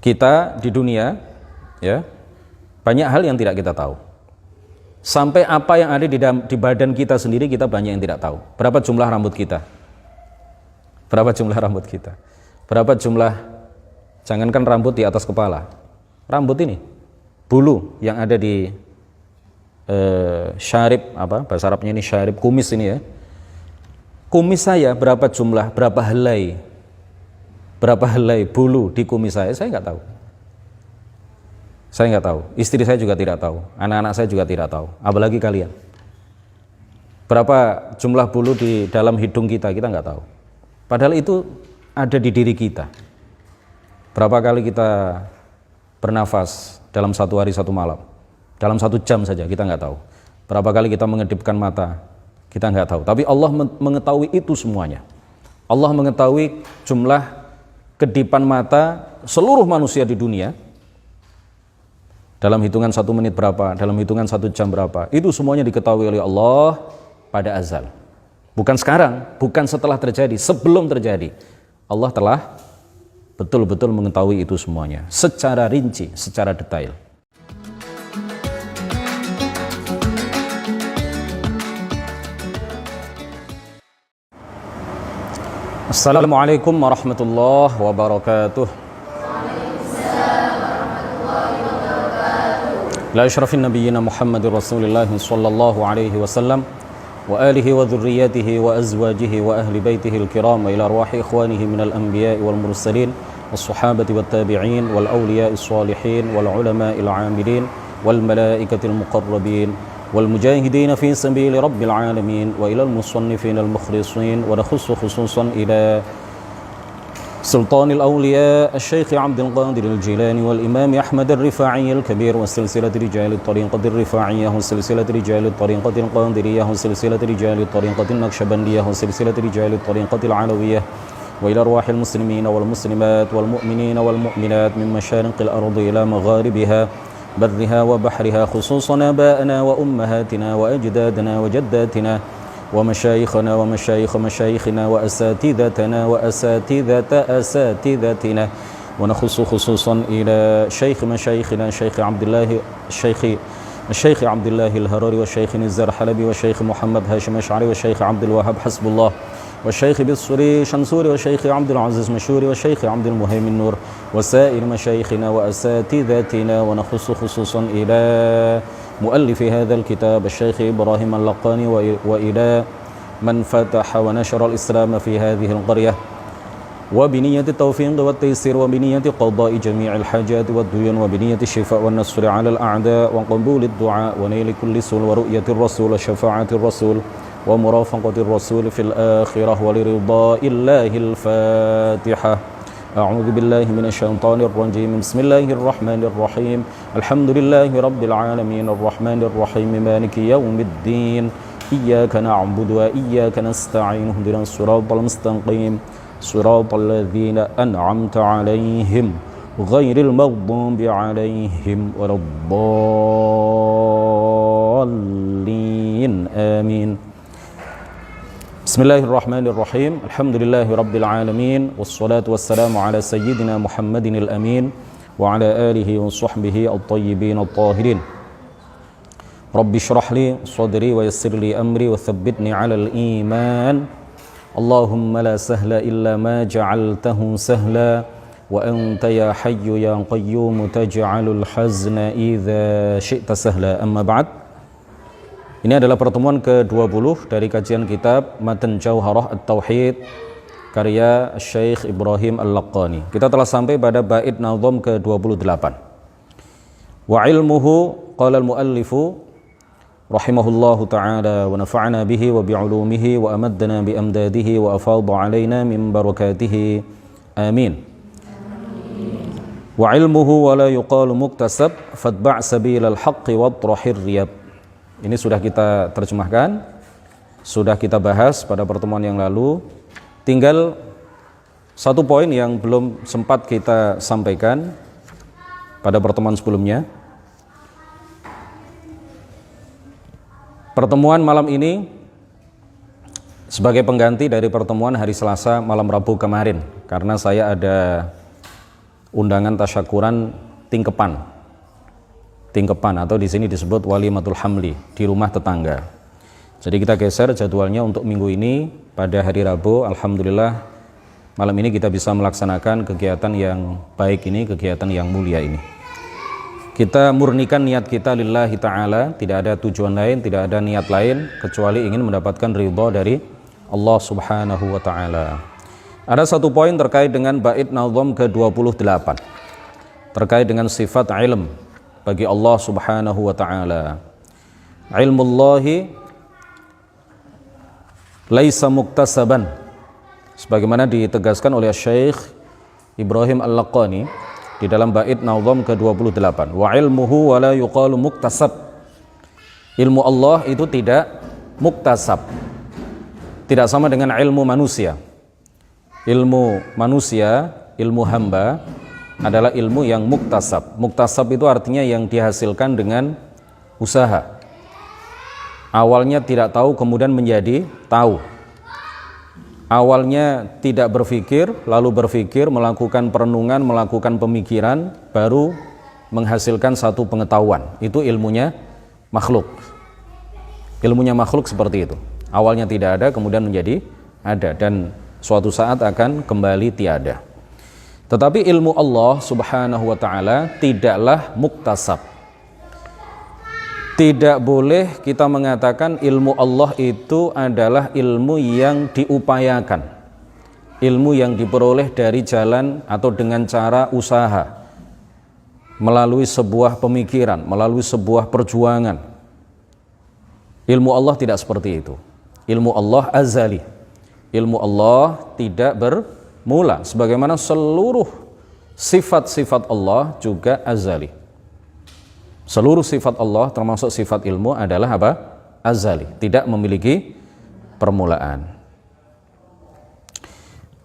kita di dunia, ya, banyak hal yang tidak kita tahu. Sampai apa yang ada di badan kita sendiri kita banyak yang tidak tahu. Berapa jumlah rambut kita? Berapa jumlah rambut kita? Berapa jumlah, jangankan rambut di atas kepala, rambut ini, bulu yang ada di syarib, apa bahasa Arabnya ini, syarib, kumis ini ya. Kumis saya berapa jumlah, berapa helai bulu di kumis saya nggak tahu. Saya nggak tahu, istri saya juga tidak tahu, anak-anak saya juga tidak tahu, apalagi kalian. Berapa jumlah bulu di dalam hidung kita nggak tahu. Padahal itu ada di diri kita. Berapa kali kita bernafas dalam satu hari satu malam, dalam 1 jam saja kita nggak tahu. Berapa kali kita mengedipkan mata, kita nggak tahu. Tapi Allah mengetahui itu semuanya. Allah mengetahui jumlah kedipan mata seluruh manusia di dunia, dalam hitungan 1 menit berapa, dalam hitungan 1 jam berapa. Itu semuanya diketahui oleh Allah pada azal. Bukan sekarang, bukan setelah terjadi, sebelum terjadi. Allah telah betul-betul mengetahui itu semuanya secara rinci, secara detail. Assalamualaikum warahmatullahi wabarakatuh. La asyrafin nabiyyina Muhammadir Rasulillah sallallahu alaihi wasallam wa alihi wa dhurriyyatihi wa azwajihi wa ahli baitihi al-kiram wa ila arwahi ikhwanihi minal anbiya'i wal mursalin was sahabati wat tabi'in wal awliya'is salihin wal ulama'il 'amilin wal malaikatil muqarrabin wal mujahidin fi sabili rabbil alamin wa ilal musannifin al mukhlisin wa nakhussu khususan ila سلطان الأولياء الشيخ عبد القادر الجيلاني والإمام أحمد الرفاعي الكبير وسلسلة رجال الطريقة الرفاعية وسلسلة رجال الطريقة القادرية وسلسلة رجال الطريقة النقشبندية وسلسلة رجال الطريقة العلوية وإلى أرواح المسلمين والمسلمات والمؤمنين والمؤمنات من مشارق الأرض إلى مغاربها برها وبحرها خصوصا آباءنا وأمهاتنا وأجدادنا وجداتنا ومشايخنا ومشايخ مشايخنا وأساتذتنا وأساتذة أساتذتنا ونخص خصوصا إلى شيخ مشايخنا الشيخ عبد الله الهرري والشيخ نزار حلبي والشيخ محمد هاشم أشعري والشيخ عبد الوهاب حسب الله والشيخ بالصري شنصوري والشيخ عبد العزيز مشوري والشيخ عبد المهيمن نور وسائر مشايخنا وأساتذتنا ونخص خصوصا إلى مؤلف هذا الكتاب الشيخ إبراهيم اللقاني وإلى من فتح ونشر الإسلام في هذه القرية وبنية التوفيق والتيسير وبنية قضاء جميع الحاجات والديون وبنية الشفاء والنصر على الأعداء وقبول الدعاء ونيل كل سول ورؤية الرسول وشفاعة الرسول ومرافقة الرسول في الآخرة ولرضاء الله. الفاتحة. أعوذ بالله من الشيطان الرجيم. بسم الله الرحمن الرحيم. الحمد لله رب العالمين الرحمن الرحيم مالك يوم الدين إياك نعبد وإياك نستعين اهدنا الصراط المستقيم صراط الذين أنعمت عليهم غير المغضوب عليهم ولا الضالين آمين. Bismillahirrahmanirrahim. Alhamdulillahi rabbil alamin wassalatu wassalamu ala sayyidina Muhammadinil amin wa ala alihi wa sahbihi at-tayyibin at-tahirin. Rabbi shrah li sadri wa yassir li amri wa thabbitni 'alal iman. Allahumma la sahla illa ma ja'altahu sahla wa anta ya hayyu ya qayyum taj'alul hazna idza syi'ta sahla. Amma ba'd. Ini adalah pertemuan ke-20 dari kajian kitab Matan Jauharah At-Tauhid karya Syekh Ibrahim Al-Laqani. Kita telah sampai pada bait nazam ke-28. Wa ilmuhu qala al-muallifu rahimahullahu ta'ala wa nafa'ana bihi wa bi'ulumihi wa amaddana bi amdadihi wa afadha alaina min barakatihi. Amin. Wa ilmuhu wa la yuqalu muktasab fatba' sabilal haqqi watrahir riyab. Ini sudah kita terjemahkan, sudah kita bahas pada pertemuan yang lalu. Tinggal satu poin yang belum sempat kita sampaikan pada pertemuan sebelumnya. Pertemuan malam ini sebagai pengganti dari pertemuan hari Selasa malam Rabu kemarin, karena saya ada undangan tasyakuran tingkepan atau di sini disebut walimatul hamli, di rumah tetangga. Jadi kita geser jadwalnya untuk minggu ini pada hari Rabu. Alhamdulillah malam ini kita bisa melaksanakan kegiatan yang baik ini, kegiatan yang mulia ini. Kita murnikan niat kita lillahi ta'ala, tidak ada tujuan lain, tidak ada niat lain kecuali ingin mendapatkan ridha dari Allah subhanahu wa ta'ala. Ada satu poin terkait dengan bait nazam ke-28 terkait dengan sifat ilm bagi Allah subhanahu wa ta'ala. Ilmullahi laisa muktasaban, sebagaimana ditegaskan oleh Syekh Ibrahim Al-Laqani di dalam bait nazam ke-28. Wa ilmuhu wa la yuqalu muktasab. Ilmu Allah itu tidak muktasab, tidak sama dengan ilmu manusia. Ilmu manusia, ilmu hamba adalah ilmu yang muktasab. Muktasab itu artinya yang dihasilkan dengan usaha. Awalnya tidak tahu, kemudian menjadi tahu. Awalnya tidak berpikir, lalu berpikir, melakukan perenungan, melakukan pemikiran, baru menghasilkan satu pengetahuan. Itu ilmunya makhluk. Ilmunya makhluk seperti itu. Awalnya tidak ada, kemudian menjadi ada, dan suatu saat akan kembali tiada. Tetapi ilmu Allah subhanahu wa ta'ala tidaklah muktasab. Tidak boleh kita mengatakan ilmu Allah itu adalah ilmu yang diupayakan, ilmu yang diperoleh dari jalan atau dengan cara usaha, melalui sebuah pemikiran, melalui sebuah perjuangan. Ilmu Allah tidak seperti itu. Ilmu Allah azali. Ilmu Allah tidak bermula, sebagaimana seluruh sifat-sifat Allah juga azali. Seluruh sifat Allah termasuk sifat ilmu adalah apa? Azali, tidak memiliki permulaan.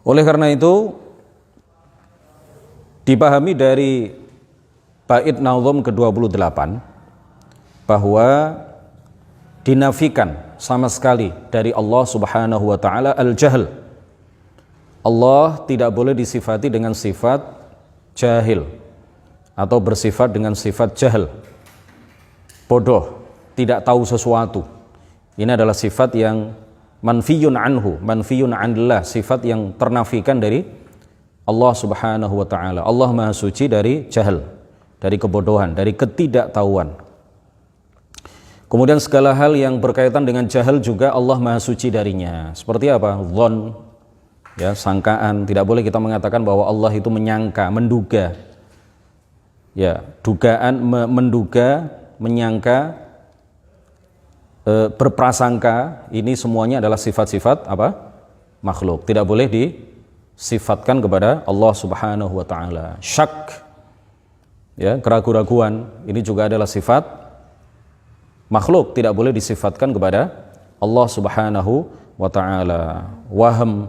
Oleh karena itu dipahami dari bait nazam ke-28 bahwa dinafikan sama sekali dari Allah subhanahu wa ta'ala al-jahl. Allah tidak boleh disifati dengan sifat jahil atau bersifat dengan sifat jahil, bodoh, tidak tahu sesuatu. Ini adalah sifat yang manfiyun anhu, manfiyun anillah, sifat yang ternafikan dari Allah subhanahu wa ta'ala. Allah maha suci dari jahil, dari kebodohan, dari ketidaktahuan. Kemudian segala hal yang berkaitan dengan jahil juga Allah maha suci darinya. Seperti apa? Dhon, ya, sangkaan. Tidak boleh kita mengatakan bahwa Allah itu menyangka, menduga. Ya, dugaan, menduga, menyangka, berprasangka, ini semuanya adalah sifat-sifat apa? Makhluk. Tidak boleh disifatkan kepada Allah subhanahu wa ta'ala. Syak, ya, keraguan-raguan, ini juga adalah sifat makhluk, tidak boleh disifatkan kepada Allah subhanahu wa ta'ala. Waham,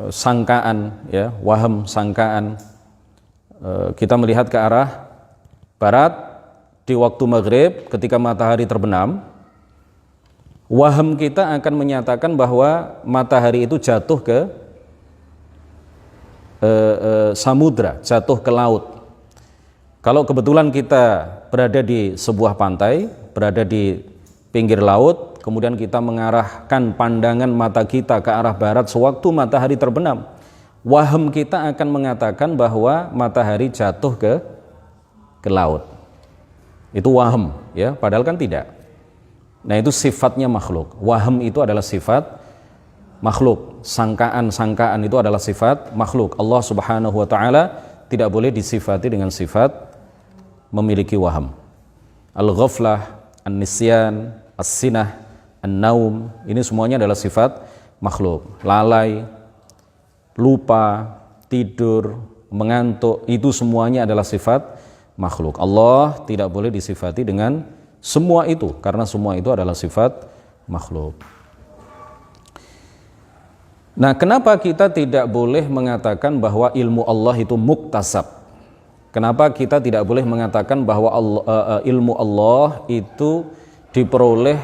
sangkaan, ya, waham, sangkaan. Kita melihat ke arah barat di waktu maghrib ketika matahari terbenam, waham kita akan menyatakan bahwa matahari itu jatuh ke samudra, jatuh ke laut. Kalau kebetulan kita berada di sebuah pantai, berada di pinggir laut, kemudian kita mengarahkan pandangan mata kita ke arah barat sewaktu matahari terbenam, waham kita akan mengatakan bahwa matahari jatuh ke laut. Itu waham, ya, padahal kan tidak. Nah, itu sifatnya makhluk. Waham itu adalah sifat makhluk. Sangkaan-sangkaan itu adalah sifat makhluk. Allah subhanahu wa ta'ala tidak boleh disifati dengan sifat memiliki waham. Al-ghaflah, an-nisyan, as-sinah, an-naum, ini semuanya adalah sifat makhluk. Lalai, lupa, tidur, mengantuk, itu semuanya adalah sifat makhluk. Allah tidak boleh disifati dengan semua itu, karena semua itu adalah sifat makhluk. Nah, kenapa kita tidak boleh mengatakan bahwa ilmu Allah itu muktasab? Kenapa kita tidak boleh mengatakan bahwa ilmu Allah itu diperoleh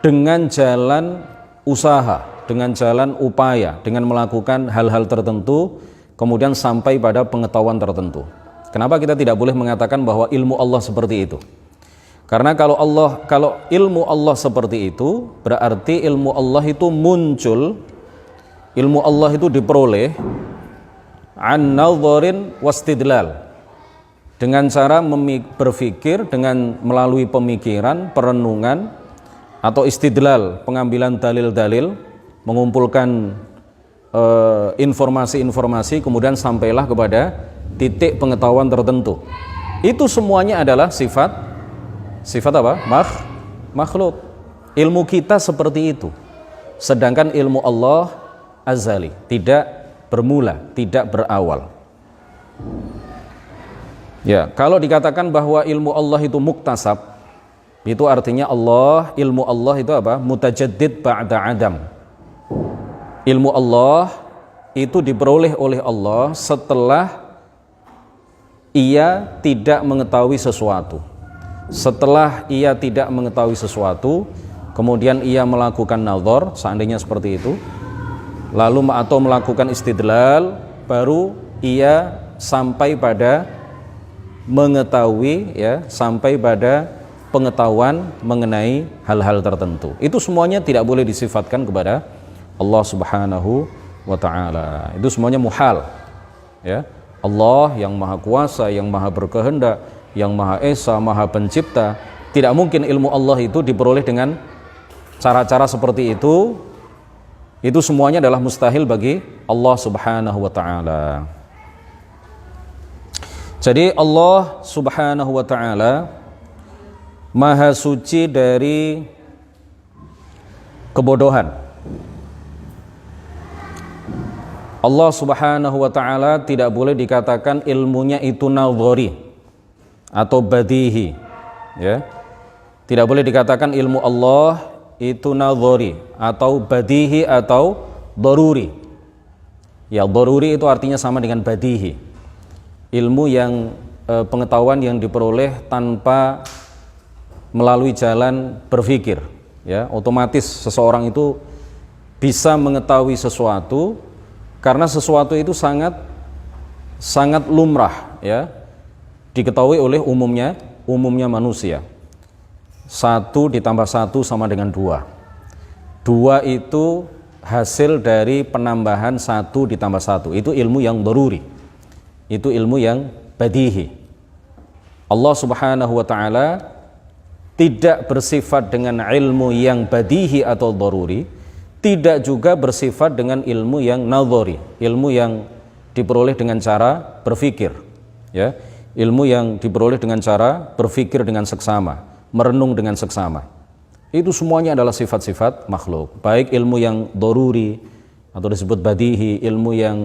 dengan jalan usaha, dengan jalan upaya, dengan melakukan hal-hal tertentu kemudian sampai pada pengetahuan tertentu. Kenapa kita tidak boleh mengatakan bahwa ilmu Allah seperti itu? Karena kalau ilmu Allah seperti itu, berarti ilmu Allah itu muncul, ilmu Allah itu diperoleh an nadharin wastidlal, dengan cara berpikir, dengan melalui pemikiran, perenungan, atau istidlal, pengambilan dalil-dalil, mengumpulkan informasi-informasi, kemudian sampailah kepada titik pengetahuan tertentu. Itu semuanya adalah sifat apa? Makhluk. Ilmu kita seperti itu. Sedangkan ilmu Allah azali, tidak bermula, tidak berawal. Ya, kalau dikatakan bahwa ilmu Allah itu muktasab, itu artinya ilmu Allah itu apa? Mutajaddid ba'da adam. Ilmu Allah itu diperoleh oleh Allah setelah ia tidak mengetahui sesuatu. Setelah ia tidak mengetahui sesuatu, kemudian ia melakukan nazar, seandainya seperti itu, lalu atau melakukan istidlal, baru ia sampai pada mengetahui, ya, sampai pada pengetahuan mengenai hal-hal tertentu. Itu semuanya tidak boleh disifatkan kepada Allah Subhanahu wa ta'ala. Itu semuanya muhal, ya. Allah yang maha kuasa, yang maha berkehendak, yang maha esa, maha pencipta, tidak mungkin ilmu Allah itu diperoleh dengan cara-cara seperti itu. Itu semuanya adalah mustahil bagi Allah Subhanahu wa ta'ala. Jadi Allah Subhanahu wa ta'ala maha suci dari kebodohan. Allah Subhanahu wa ta'ala tidak boleh dikatakan ilmunya itu nadhari atau badihi, ya. Tidak boleh dikatakan ilmu Allah itu nadhari atau badihi atau daruri. Ya, daruri itu artinya sama dengan badihi. Ilmu yang pengetahuan yang diperoleh tanpa melalui jalan berpikir, ya. Otomatis seseorang itu bisa mengetahui sesuatu karena sesuatu itu sangat lumrah, ya, diketahui oleh umumnya manusia. 1 ditambah 1 sama dengan 2. 2 itu hasil dari penambahan 1 ditambah 1. Itu ilmu yang daruri. Itu ilmu yang badihi. Allah Subhanahu wa ta'ala tidak bersifat dengan ilmu yang badihi atau daruri, tidak juga bersifat dengan ilmu yang nadhari, ilmu yang diperoleh dengan cara berpikir, ya. Ilmu yang diperoleh dengan cara berpikir dengan seksama, merenung dengan seksama. Itu semuanya adalah sifat-sifat makhluk. Baik ilmu yang daruri atau disebut badihi, ilmu yang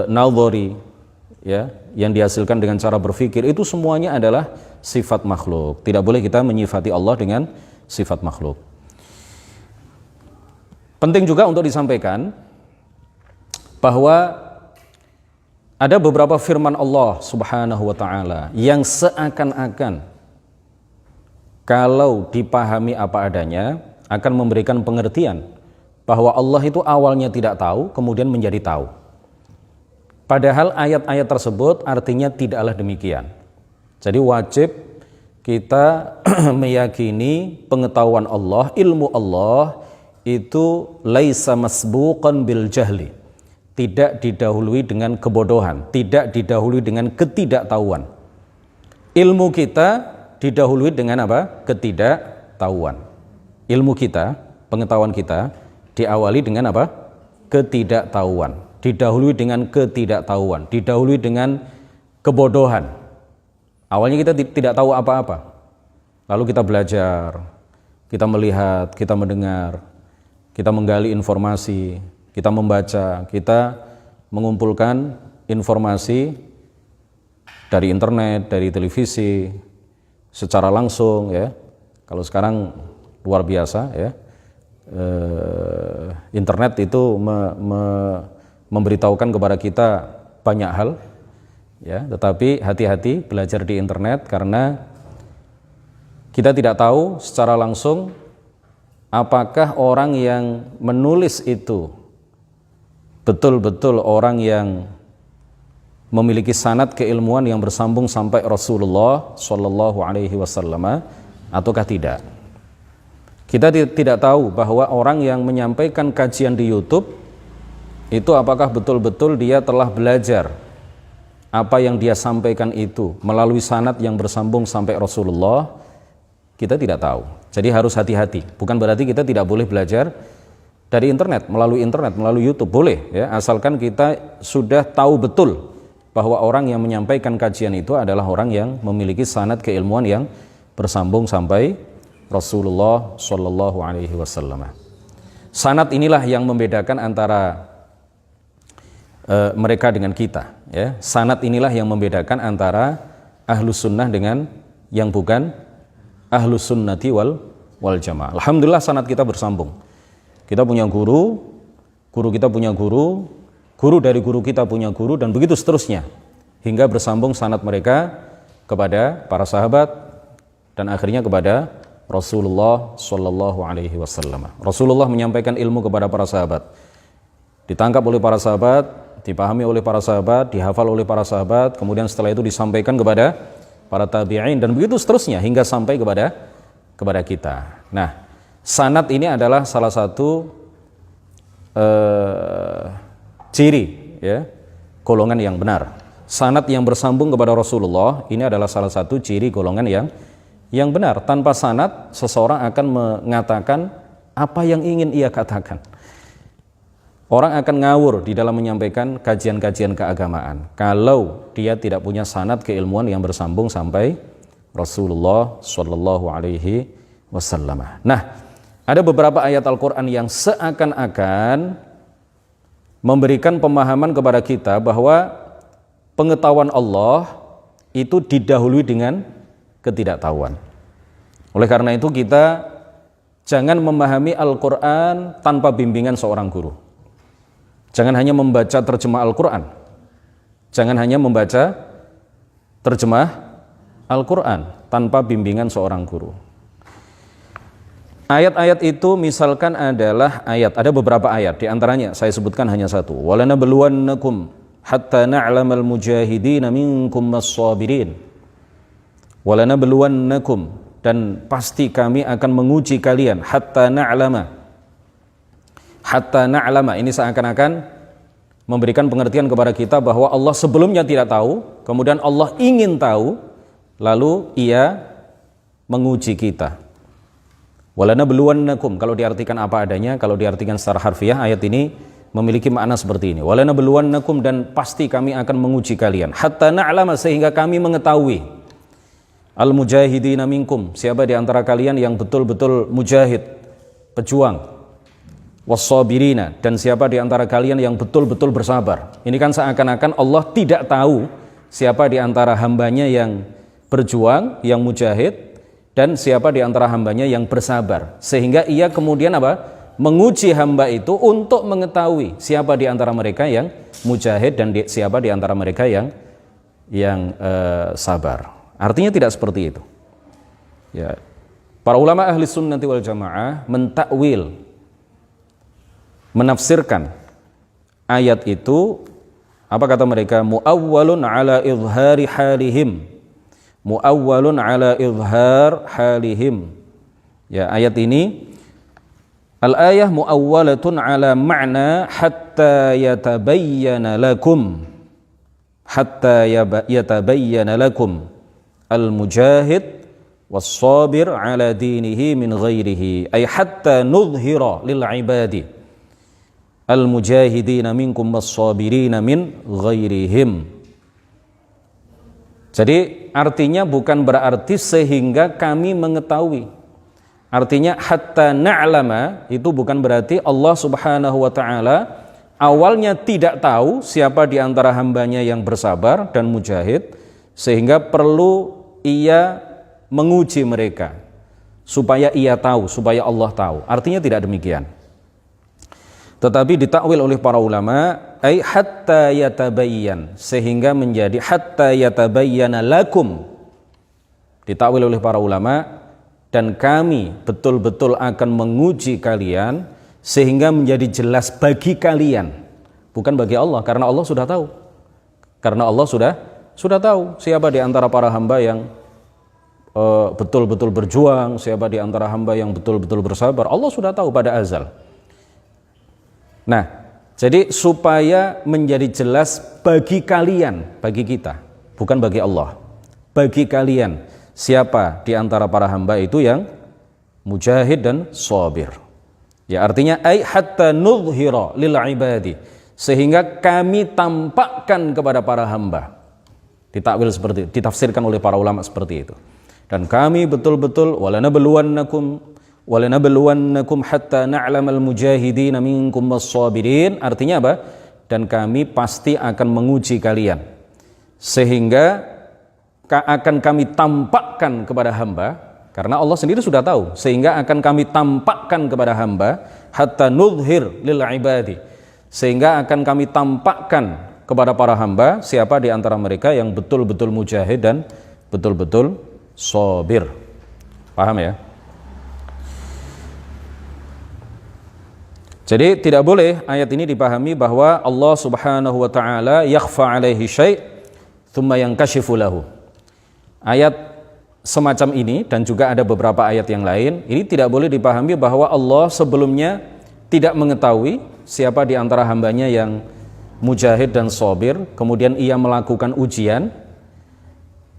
nadhari, ya, yang dihasilkan dengan cara berpikir, itu semuanya adalah sifat makhluk. Tidak boleh kita menyifati Allah dengan sifat makhluk. Penting juga untuk disampaikan bahwa ada beberapa firman Allah Subhanahu wa ta'ala yang seakan-akan kalau dipahami apa adanya akan memberikan pengertian bahwa Allah itu awalnya tidak tahu, kemudian menjadi tahu. Padahal ayat-ayat tersebut artinya tidaklah demikian. Jadi wajib kita meyakini pengetahuan Allah, ilmu Allah itu laisa masbuqan bil jahli, tidak didahului dengan kebodohan, tidak didahului dengan ketidaktahuan. Ilmu kita didahului dengan apa? Ketidaktahuan. Ilmu kita, pengetahuan kita diawali dengan apa? Ketidaktahuan. Didahului dengan ketidaktahuan, didahului dengan kebodohan. Awalnya kita tidak tahu apa-apa. Lalu kita belajar, kita melihat, kita mendengar, kita menggali informasi, kita membaca, kita mengumpulkan informasi dari internet, dari televisi, secara langsung, ya. Kalau sekarang luar biasa, ya. Internet itu memberitahukan kepada kita banyak hal, ya. Tetapi hati-hati belajar di internet karena kita tidak tahu secara langsung apakah orang yang menulis itu betul-betul orang yang memiliki sanad keilmuan yang bersambung sampai Rasulullah Shallallahu Alaihi Wasallam ataukah tidak. Kita tidak tahu bahwa orang yang menyampaikan kajian di YouTube itu apakah betul-betul dia telah belajar apa yang dia sampaikan itu melalui sanad yang bersambung sampai Rasulullah. Kita tidak tahu. Jadi harus hati-hati. Bukan berarti kita tidak boleh belajar dari internet, melalui YouTube boleh ya, asalkan kita sudah tahu betul bahwa orang yang menyampaikan kajian itu adalah orang yang memiliki sanad keilmuan yang bersambung sampai Rasulullah Shallallahu Alaihi Wasallam. Sanad inilah yang membedakan antara mereka dengan kita. Ya. Sanad inilah yang membedakan antara ahlus sunnah dengan yang bukan ahlus sunnati wal jamaah. Alhamdulillah sanad kita bersambung. Kita punya guru, guru kita punya guru, guru dari guru kita punya guru, dan begitu seterusnya hingga bersambung sanad mereka kepada para sahabat dan akhirnya kepada Rasulullah Shallallahu Alaihi Wasallam. Rasulullah menyampaikan ilmu kepada para sahabat, ditangkap oleh para sahabat, dipahami oleh para sahabat, dihafal oleh para sahabat, kemudian setelah itu disampaikan kepada para tabi'in dan begitu seterusnya hingga sampai kepada kita. Nah, sanad ini adalah salah satu ciri ya, golongan yang benar. Sanad yang bersambung kepada Rasulullah ini adalah salah satu ciri golongan yang benar. Tanpa sanad seseorang akan mengatakan apa yang ingin ia katakan. Orang akan ngawur di dalam menyampaikan kajian-kajian keagamaan kalau dia tidak punya sanad keilmuan yang bersambung sampai Rasulullah Shallallahu Alaihi Wasallam. Nah, ada beberapa ayat Al-Quran yang seakan-akan memberikan pemahaman kepada kita bahwa pengetahuan Allah itu didahului dengan ketidaktahuan. Oleh karena itu kita jangan memahami Al-Quran tanpa bimbingan seorang guru. Jangan hanya membaca terjemah Al-Quran. Jangan hanya membaca terjemah Al-Quran tanpa bimbingan seorang guru. Ayat-ayat itu misalkan adalah ada beberapa ayat, di antaranya saya sebutkan hanya satu. Walanabluwannakum hatta na'lamal mujahidina minkum mas-sabirin. Walanabluwannakum, dan pasti kami akan menguji kalian hatta na'lama. Hatta na'lama ini seakan-akan memberikan pengertian kepada kita bahwa Allah sebelumnya tidak tahu, kemudian Allah ingin tahu, lalu ia menguji kita. Walanabluwannakum, kalau diartikan apa adanya, kalau diartikan secara harfiah, ayat ini memiliki makna seperti ini. Walanabluwannakum, dan pasti kami akan menguji kalian. Hatta na'lama, sehingga kami mengetahui. Al-mujahidina minkum, siapa di antara kalian yang betul-betul mujahid, pejuang. Was-sabirina, dan siapa di antara kalian yang betul-betul bersabar. Ini kan seakan-akan Allah tidak tahu siapa di antara hambanya yang berjuang, yang mujahid, dan siapa di antara hambanya yang bersabar, sehingga ia kemudian menguji hamba itu untuk mengetahui siapa di antara mereka yang mujahid dan siapa di antara mereka yang sabar. Artinya tidak seperti itu ya. Para ulama ahli sunnati wal jamaah mentakwil, menafsirkan ayat itu, apa kata mereka? Mu'awwalun ala izhari halihim, mu'awwalun ala izhar halihim. Ya, ayat ini al-ayah mu'awwalatun ala ma'na hatta yatabayyana lakum, hatta yatabayyana lakum al-mujahid was-sabir ala dinihi min ghairihi, ay hatta nudhhira lil ibadi al-mujahidina minkum was-sabirina min ghairihim. Jadi artinya bukan berarti sehingga kami mengetahui. Artinya hatta na'lama itu bukan berarti Allah Subhanahu wa taala awalnya tidak tahu siapa di antara hambanya yang bersabar dan mujahid, sehingga perlu ia menguji mereka supaya ia tahu, supaya Allah tahu. Artinya tidak demikian. Tetapi ditakwil oleh para ulama ay hatta yatabayyan, sehingga menjadi hatta yatabayyana lakum. Ditakwil oleh para ulama, dan kami betul-betul akan menguji kalian sehingga menjadi jelas bagi kalian. bukan bagi Allah, karena Allah sudah tahu. Karena Allah sudah tahu siapa di antara para hamba yang betul-betul berjuang, siapa di antara hamba yang betul-betul bersabar. Allah sudah tahu pada azal. Nah, jadi supaya menjadi jelas bagi kalian, bagi kita, bukan bagi Allah. Bagi kalian, siapa di antara para hamba itu yang mujahid dan sabir. Ya, artinya ai hatta nudhira lil ibadi, sehingga kami tampakkan kepada para hamba. Ditakwil seperti itu, ditafsirkan oleh para ulama seperti itu. Dan kami betul-betul walanabluwannakum hatta na'lamal mujahidin minkum was-sabirin. Artinya apa? Dan kami pasti akan menguji kalian, sehingga akan kami tampakkan kepada hamba, karena Allah sendiri sudah tahu, sehingga akan kami tampakkan kepada hamba hatta nudhir lil ibadi, sehingga akan kami tampakkan kepada para hamba siapa di antara mereka yang betul-betul mujahid dan betul-betul sabir. Paham ya? Jadi tidak boleh ayat ini dipahami bahwa Allah Subhanahu wa taala yakhfa alaihi syai' thumma yankashifu lahu. Ayat semacam ini dan juga ada beberapa ayat yang lain, ini tidak boleh dipahami bahwa Allah sebelumnya tidak mengetahui siapa di antara hambanya yang mujahid dan sabir, kemudian ia melakukan ujian.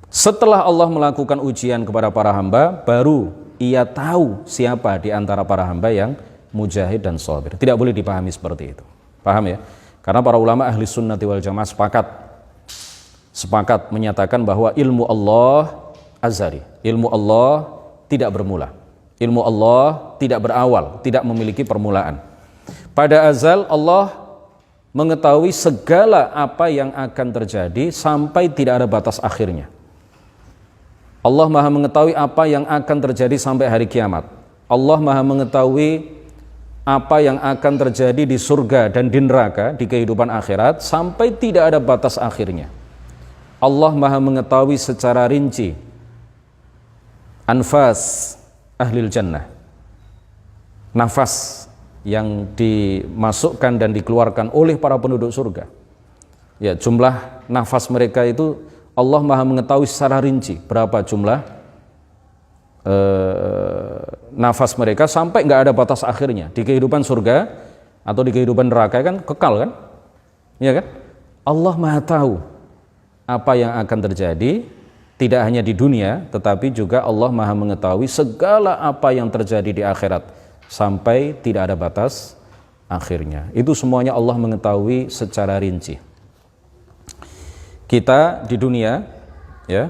Setelah Allah melakukan ujian kepada para hamba, baru ia tahu siapa di antara para hamba yang mujahid dan sabir. Tidak boleh dipahami seperti itu. Paham ya? Karena para ulama ahli sunnati wal jamaah sepakat menyatakan bahwa ilmu Allah azali. Ilmu Allah tidak bermula. Ilmu Allah tidak berawal, tidak memiliki permulaan. Pada azal Allah mengetahui segala apa yang akan terjadi sampai tidak ada batas akhirnya. Allah Maha mengetahui apa yang akan terjadi sampai hari kiamat. Allah Maha mengetahui apa yang akan terjadi di surga dan di neraka, di kehidupan akhirat, sampai tidak ada batas akhirnya. Allah Maha mengetahui secara rinci anfas ahlil jannah, nafas yang dimasukkan dan dikeluarkan oleh para penduduk surga. Ya, jumlah nafas mereka itu Allah Maha mengetahui secara rinci berapa jumlah nafas mereka sampai nggak ada batas akhirnya. Di kehidupan surga atau di kehidupan neraka kan kekal kan? Ya kan? Allah Maha tahu apa yang akan terjadi, tidak hanya di dunia, tetapi juga Allah Maha mengetahui segala apa yang terjadi di akhirat sampai tidak ada batas akhirnya. Itu semuanya Allah mengetahui secara rinci. Kita di dunia, ya,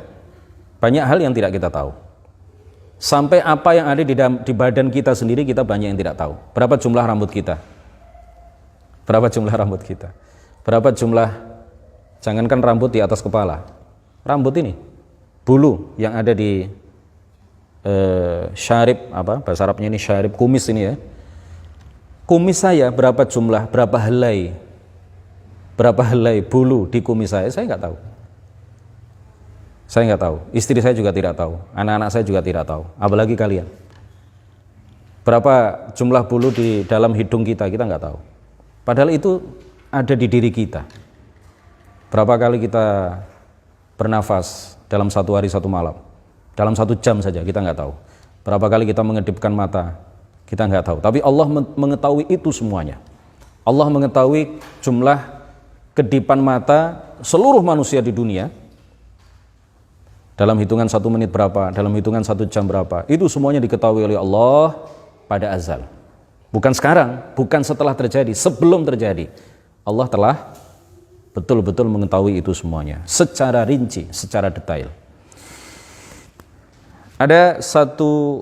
banyak hal yang tidak kita tahu. Sampai apa yang ada di badan kita sendiri kita banyak yang tidak tahu. Berapa jumlah rambut kita? Berapa jumlah rambut kita? Berapa jumlah, jangankan rambut di atas kepala, rambut ini, bulu yang ada di syarib, apa bahasa Arabnya ini, syarib, kumis ini ya. Kumis saya berapa jumlah, berapa helai bulu di kumis saya nggak tahu. Saya nggak tahu, istri saya juga tidak tahu, anak-anak saya juga tidak tahu, apalagi kalian. Berapa jumlah bulu di dalam hidung kita nggak tahu. Padahal itu ada di diri kita. Berapa kali kita bernafas dalam satu hari satu malam, dalam 1 jam saja kita nggak tahu. Berapa kali kita mengedipkan mata, kita nggak tahu. Tapi Allah mengetahui itu semuanya. Allah mengetahui jumlah kedipan mata seluruh manusia di dunia dalam hitungan 1 menit berapa, dalam hitungan 1 jam berapa. Itu semuanya diketahui oleh Allah pada azal. Bukan sekarang, bukan setelah terjadi, sebelum terjadi. Allah telah betul-betul mengetahui itu semuanya secara rinci, secara detail. Ada satu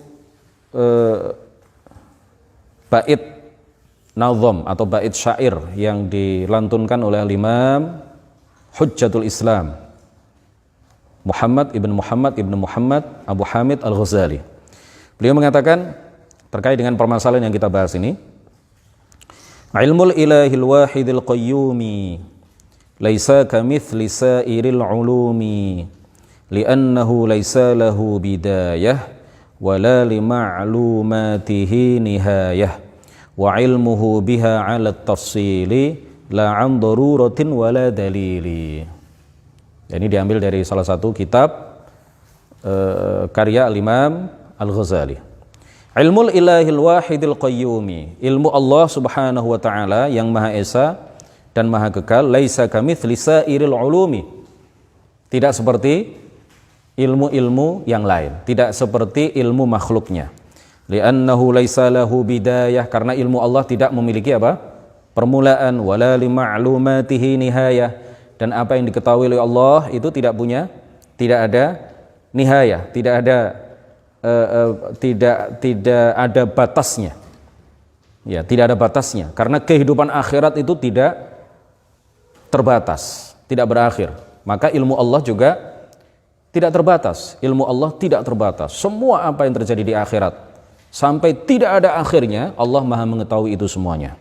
bait nazam atau bait syair yang dilantunkan oleh Imam Hujjatul Islam Muhammad ibn Muhammad Abu Hamid Al-Ghazali. Beliau mengatakan terkait dengan permasalahan yang kita bahas ini, ilmul ilahil wahidil qayyumi laisa kamithli sairil ulumi li'annahu laisa lahu bidayah wala lima'lumatihi nihayah wa ilmuhu biha 'ala at-tafsili la 'an daruratin wala dalili. Ini diambil dari salah satu kitab karya Al-Imam Al-Ghazali. Ilmul ilahil wahidil qayyumi, ilmu Allah subhanahu wa ta'ala yang maha esa dan maha kekal, laisa kamitsli sairil ulumi, tidak seperti ilmu-ilmu yang lain, tidak seperti ilmu makhluknya. Li'annahu laisa lahu bidayah, karena ilmu Allah tidak memiliki apa? Permulaan, wala li ma'lumatihi nihayah, dan apa yang diketahui oleh Allah itu tidak ada nihayah, tidak ada batasnya. Ya, tidak ada batasnya, karena kehidupan akhirat itu tidak terbatas, tidak berakhir. Maka ilmu Allah juga tidak terbatas. Ilmu Allah tidak terbatas. Semua apa yang terjadi di akhirat sampai tidak ada akhirnya, Allah Maha mengetahui itu semuanya.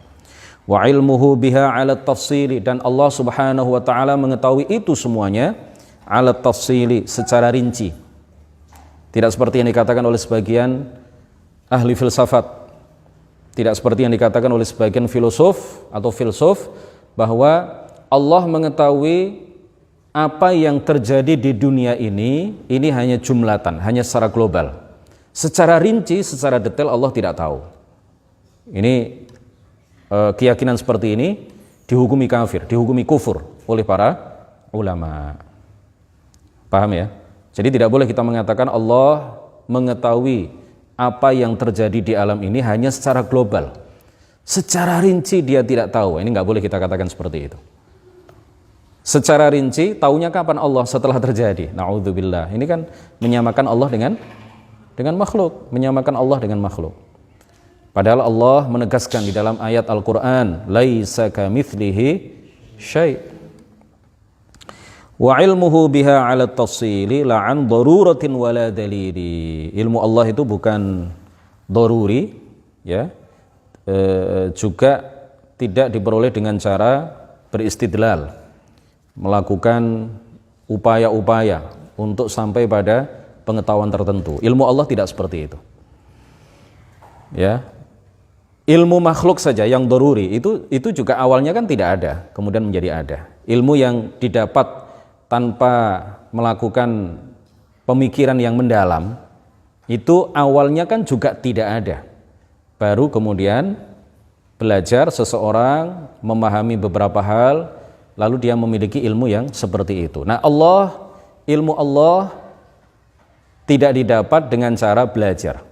Wa ilmuhu biha 'ala tafsili, dan Allah Subhanahu wa taala mengetahui itu semuanya 'ala tafsili, secara rinci. Tidak seperti yang dikatakan oleh sebagian ahli filsafat, tidak seperti yang dikatakan oleh sebagian filosof atau filsuf, bahwa Allah mengetahui apa yang terjadi di dunia ini hanya jumlatan, hanya secara global. Secara rinci, secara detail Allah tidak tahu. Ini keyakinan seperti ini dihukumi kafir, dihukumi kufur oleh para ulama. Paham ya? Jadi tidak boleh kita mengatakan Allah mengetahui apa yang terjadi di alam ini hanya secara global. Secara rinci dia tidak tahu. Ini nggak boleh kita katakan seperti itu. Secara rinci, taunya kapan Allah? Setelah terjadi. Na'udzubillah. Ini kan menyamakan Allah dengan makhluk. Menyamakan Allah dengan makhluk. Padahal Allah menegaskan di dalam ayat Al-Quran, laisa kamitslihi syai'. Wa ilmuhu biha 'ala tafsili la 'an daruratin wala dalili. Ilmu Allah itu bukan daruri, ya. Juga tidak diperoleh dengan cara beristidlal, melakukan upaya-upaya untuk sampai pada pengetahuan tertentu. Ilmu Allah tidak seperti itu. Ya. Ilmu makhluk saja yang daruri itu juga awalnya kan tidak ada, kemudian menjadi ada. Ilmu yang didapat tanpa melakukan pemikiran yang mendalam, itu awalnya kan juga tidak ada. Baru kemudian belajar seseorang memahami beberapa hal, lalu dia memiliki ilmu yang seperti itu. Nah, ilmu Allah tidak didapat dengan cara belajar.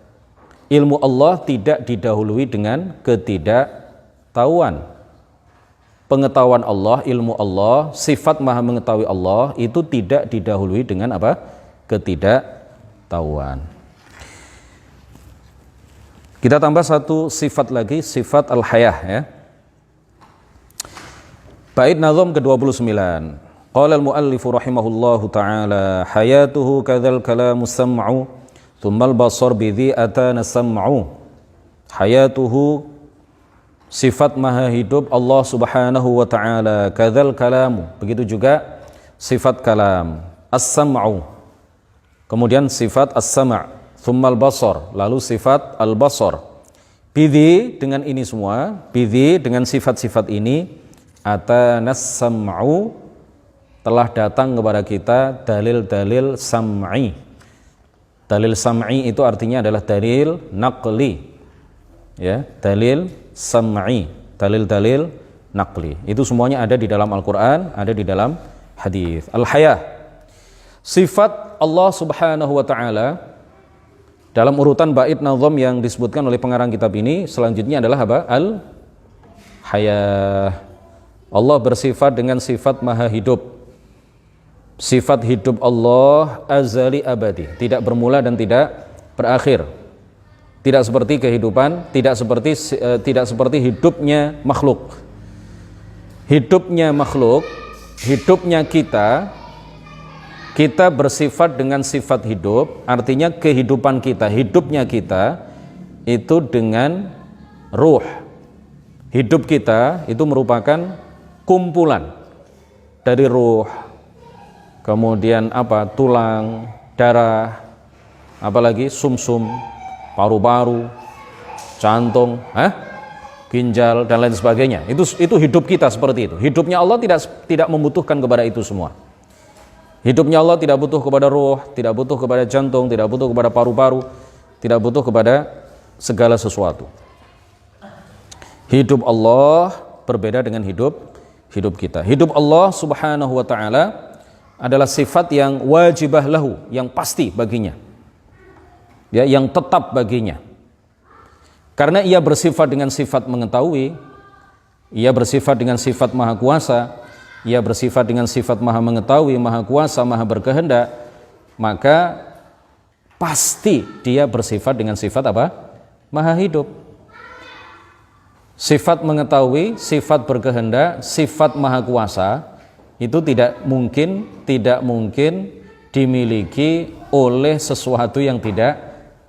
Ilmu Allah tidak didahului dengan ketidaktahuan. Pengetahuan Allah, ilmu Allah, sifat maha mengetahui Allah itu tidak didahului dengan apa? Ketidaktahuan. Kita tambah satu sifat lagi, sifat al-hayah, ya. Bait nazam ke-29. Qala al-muallifu rahimahullahu ta'ala, hayatuhu kadzal kalamu sam'u, thummal basar bidhi atana sam'u. Hayatuhu, sifat maha hidup Allah subhanahu wa ta'ala, kadzal kalamu, begitu juga sifat kalam, as-sam'u, kemudian sifat as-sam', thummal basar, lalu sifat al-basar. Bidhi, dengan ini semua, bidhi dengan sifat-sifat ini, atanas sam'u, telah datang kepada kita dalil-dalil sam'i. Dalil sam'i itu artinya adalah dalil naqli, ya, dalil sam'i, dalil-dalil naqli. Itu semuanya ada di dalam Al-Quran, ada di dalam hadis. Al-hayah, sifat Allah subhanahu wa ta'ala dalam urutan bait nazam yang disebutkan oleh pengarang kitab ini, selanjutnya adalah apa? Al-hayah. Allah bersifat dengan sifat maha hidup. Sifat hidup Allah azali abadi, tidak bermula dan tidak berakhir. Tidak seperti kehidupan, tidak seperti hidupnya makhluk. Hidupnya makhluk, hidupnya kita bersifat dengan sifat hidup, artinya kehidupan kita, hidupnya kita itu dengan ruh. Hidup kita itu merupakan kumpulan dari ruh, kemudian apa? Tulang, darah, apalagi sumsum, paru-paru, jantung, ginjal dan lain sebagainya. Itu hidup kita seperti itu. Hidupnya Allah tidak membutuhkan kepada itu semua. Hidupnya Allah tidak butuh kepada ruh, tidak butuh kepada jantung, tidak butuh kepada paru-paru, tidak butuh kepada segala sesuatu. Hidup Allah berbeda dengan hidup kita. Hidup Allah Subhanahu wa taala adalah sifat yang wajibah lahu, yang pasti baginya. Ya, yang tetap baginya. Karena ia bersifat dengan sifat mengetahui, ia bersifat dengan sifat maha kuasa, ia bersifat dengan sifat maha mengetahui, maha kuasa, maha berkehendak, maka pasti dia bersifat dengan sifat apa? Maha hidup. Sifat mengetahui, sifat berkehendak, sifat maha kuasa itu tidak mungkin dimiliki oleh sesuatu yang tidak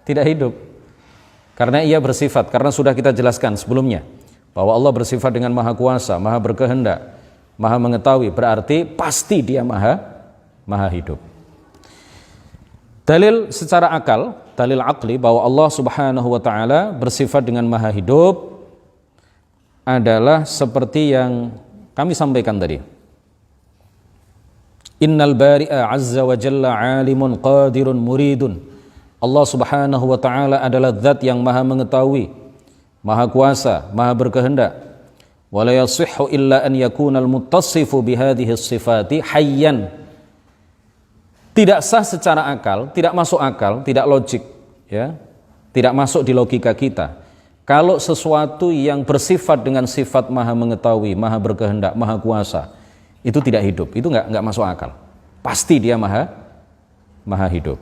hidup. Karena ia bersifat, karena sudah kita jelaskan sebelumnya bahwa Allah bersifat dengan maha kuasa, maha berkehendak, maha mengetahui, berarti pasti dia maha hidup. Dalil secara akal, dalil akli bahwa Allah Subhanahu wa taala bersifat dengan maha hidup adalah seperti yang kami sampaikan tadi. Innal bari'a azza wa jalla alimun qadirun muridun. Allah Subhanahu wa taala adalah zat yang maha mengetahui, maha kuasa, maha berkehendak. Wa la yasihhu illa an yakuna al-muttasifu bihadhihi as-sifati hayyan. Tidak sah secara akal, tidak masuk akal, tidak logik, ya. Tidak masuk di logika kita. Kalau sesuatu yang bersifat dengan sifat maha mengetahui, maha berkehendak, maha kuasa, itu tidak hidup, itu enggak masuk akal. Pasti dia maha hidup.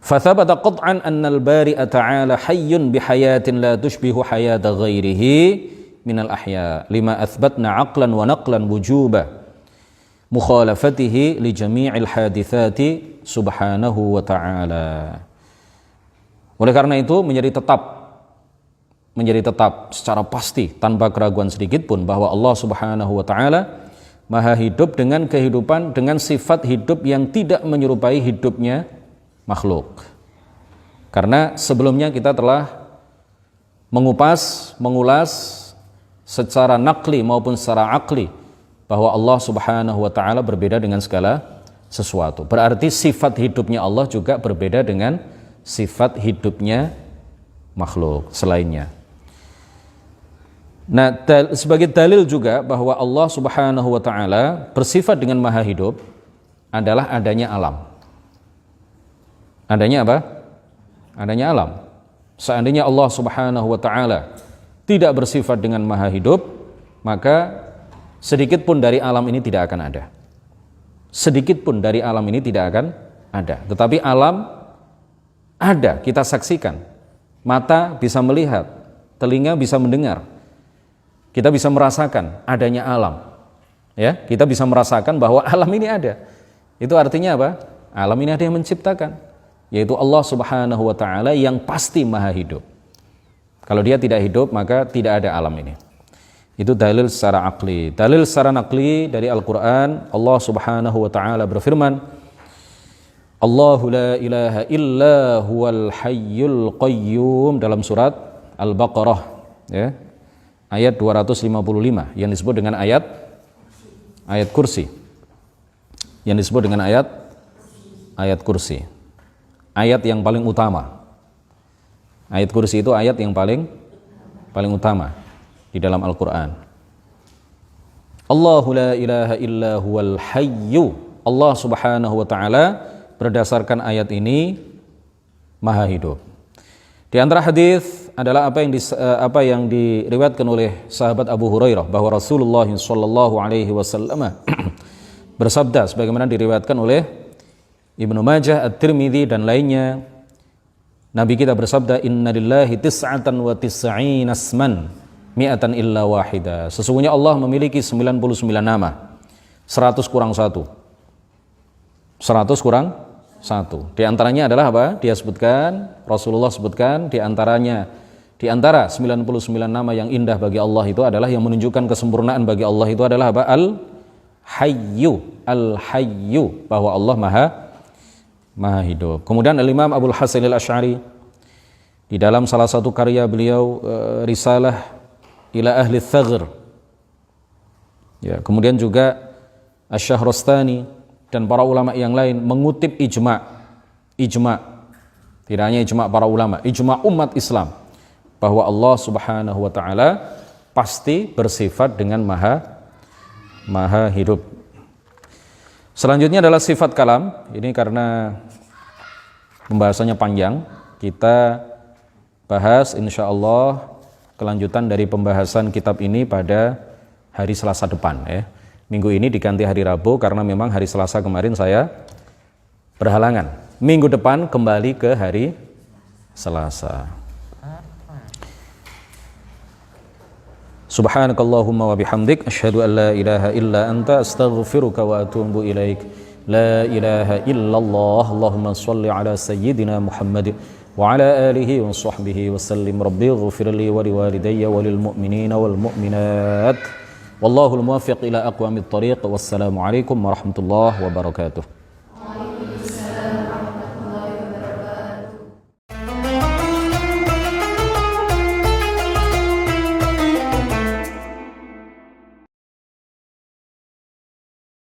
Fathabata qat'an annal bari'a ta'ala hayyun bihayatin la tushbihu hayata ghairihi minal ahya lima athbatna aqlan wa naqlan wujuba mukhalafatihi li jami'il hadithati subhanahu wa ta'ala. Oleh karena itu menjadi tetap secara pasti tanpa keraguan sedikit pun bahwa Allah Subhanahu wa taala maha hidup dengan kehidupan, dengan sifat hidup yang tidak menyerupai hidupnya makhluk. Karena sebelumnya kita telah mengulas secara nakli maupun secara akli bahwa Allah Subhanahu wa taala berbeda dengan segala sesuatu. Berarti sifat hidupnya Allah juga berbeda dengan sifat hidupnya makhluk selainnya. Nah, sebagai dalil juga bahwa Allah Subhanahu wa taala bersifat dengan maha hidup adalah adanya alam. Adanya apa? Adanya alam. Seandainya Allah Subhanahu wa taala tidak bersifat dengan maha hidup, maka sedikit pun dari alam ini tidak akan ada. Sedikit pun dari alam ini tidak akan ada. Tetapi alam ada, kita saksikan. Mata bisa melihat, telinga bisa mendengar. Kita bisa merasakan adanya alam. Ya, kita bisa merasakan bahwa alam ini ada. Itu artinya apa? Alam ini ada yang menciptakan, yaitu Allah Subhanahu wa taala yang pasti maha hidup. Kalau dia tidak hidup, maka tidak ada alam ini. Itu dalil secara akli. Dalil secara nakli dari Al-Qur'an, Allah Subhanahu wa taala berfirman, Allahu la ilaha illa huwal hayyul qayyum dalam surat Al-Baqarah, ya. Ayat 255 yang disebut dengan ayat kursi. Yang disebut dengan ayat kursi. Ayat yang paling utama. Ayat kursi itu ayat yang paling utama di dalam Al-Qur'an. Allahu la ilaha illa huwal hayyu. Allah Subhanahu wa taala berdasarkan ayat ini maha hidup. Di antara hadis adalah apa yang diriwayatkan oleh sahabat Abu Hurairah bahwa Rasulullah sallallahu alaihi wasallam bersabda sebagaimana diriwayatkan oleh Ibnu Majah, At-Tirmidzi dan lainnya. Nabi kita bersabda, innalillahi tis'atan wa tis'ina asman mi'atan illa wahida. Sesungguhnya Allah memiliki 99 nama, 100 kurang 1. 100 kurang 1. Di antaranya adalah apa? Rasulullah sebutkan di antara 99 nama yang indah bagi Allah itu adalah yang menunjukkan kesempurnaan bagi Allah itu adalah apa? Al-Hayyu, bahwa Allah maha hidup. Kemudian Al-Imam Abul Hasan Al-Asy'ari Di dalam salah satu karya beliau, Risalah ila Ahli Thaghr. Ya, kemudian juga Asy-Syahrastani dan para ulama yang lain mengutip ijma', tidak hanya ijma' para ulama, ijma' umat Islam, bahwa Allah Subhanahu wa taala pasti bersifat dengan maha hidup. Selanjutnya adalah sifat kalam. Ini karena pembahasannya panjang, kita bahas insyaallah kelanjutan dari pembahasan kitab ini pada hari Selasa depan ya. Minggu ini diganti hari Rabu karena memang hari Selasa kemarin saya berhalangan. Minggu depan kembali ke hari Selasa. Subhanakallahumma wa bihamdik asyhadu an la ilaha illa anta astaghfiruka wa atubu ilaik. La ilaha illallah. Allahumma shalli ala sayyidina Muhammad wa ala alihi wa sahbihi wa sallim. Rabbi ighfirli wa liwalidayya wa lil mu'minina wal mu'minat. Wallahul muwaffiq ila aqwamit thariq. Wassalamu alaikum warahmatullahi wabarakatuh.